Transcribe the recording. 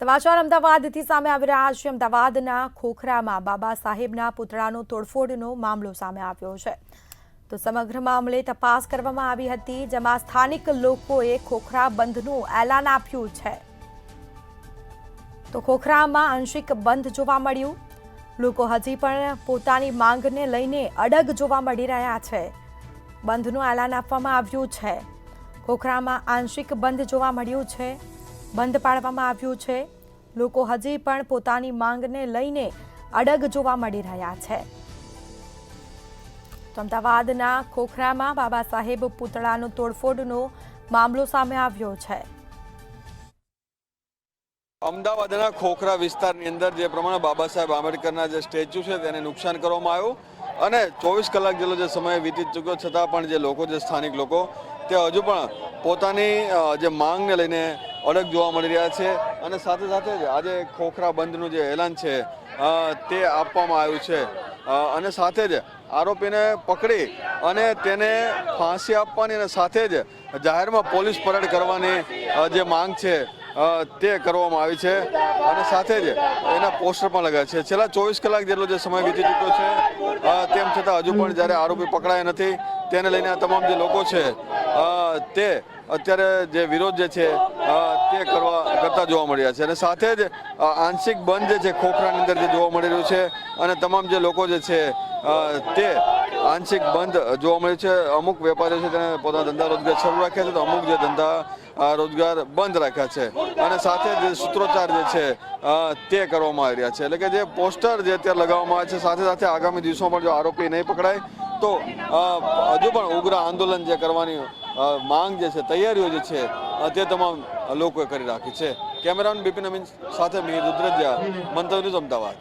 સમાચાર અમદાવાદથી સામે આવી રહ્યા છે। અમદાવાદના ખોખરામાં બાબા સાહેબના પુતળાનો તોડફોડનો મામલો સામે આવ્યો છે। તો સમગ્ર મામલે તપાસ કરવામાં આવી હતી, જેમાં સ્થાનિક લોકોએ ખોખરા બંધનું એલાન આપ્યું છે। તો ખોખરામાં આંશિક બંધ જોવા મળ્યું। લોકો હજી પણ પોતાની માંગને લઈને અડગ જોવા મળી રહ્યા છે। બંધનું એલાન આપવામાં આવ્યું છે। ખોખરામાં આંશિક બંધ જોવા મળ્યું છે। બંધ પાડવામાં આવ્યું છે। લોકો હજી પણ પોતાની માંગને લઈને અડગ જોવા મળી રહ્યા છે। તો અમદાવાદના ખોખરામાં બાબા સાહેબ પુતળાનો તોડફોડનો મામલો સામે આવ્યો છે। અમદાવાદના ખોખરા વિસ્તારની અંદર જે પ્રમાણે બાબા સાહેબ આંબેડકરના જે સ્ટેચ્યુ છે તેને નુકસાન કરવામાં આવ્યું અને 24 કલાક જેટલો જે સમય વીતી ચૂક્યો છતાં પણ જે લોકો, જે સ્થાનિક લોકો, તે હજુ પણ પોતાની જે માંગને લઈને અડગ જોવા મળી રહ્યા છે। અને સાથે સાથે જ આજે ખોખરા બંધનું જે એલાન છે તે આપવામાં આવ્યું છે। અને સાથે જ આરોપીને પકડી અને તેને ફાંસી આપવાની અને સાથે જ જાહેરમાં પોલીસ પરેડ કરવાની જે માંગ છે તે કરવામાં આવી છે। અને સાથે જ એના પોસ્ટર પણ લગાવ્યા છે। છેલ્લા 24 કલાક જેટલો જે સમય વીતી ચૂક્યો છે તેમ છતાં હજુ પણ જ્યારે આરોપી પકડાયા નથી, તેને લઈને આ તમામ જે લોકો છે તે અત્યારે જે વિરોધ જે છે તે કરતા જોવા મળ્યા છે। અને સાથે જ આંશિક બંધ જે છે ખોખરાની અંદર જે જોવા મળી રહ્યું છે અને તમામ જે લોકો જે છે તે આંશિક બંધ જોવા મળ્યું છે। અમુક વેપારીઓ છે તેને પોતાના ધંધા રોજગાર શરૂ રાખ્યા છે, તો અમુક જે ધંધા રોજગાર બંધ રાખ્યા છે। અને સાથે જે સૂત્રોચ્ચાર જે છે તે કરવામાં આવી રહ્યા છે, એટલે કે જે પોસ્ટર જે અત્યારે લગાવવામાં આવે છે, સાથે સાથે આગામી દિવસોમાં પણ જો આરોપી નહીં પકડાય તો હજુ પણ ઉગ્ર આંદોલન જે કરવાની માંગ જે છે, તૈયારીઓ જે છે તે તમામ લોકોએ કરી રાખી છે। કેમેરામેન બિપિન અમીન સાથે મિહિર દુધરેજિયા, મંતવ્ય ન્યૂઝ, અમદાવાદ।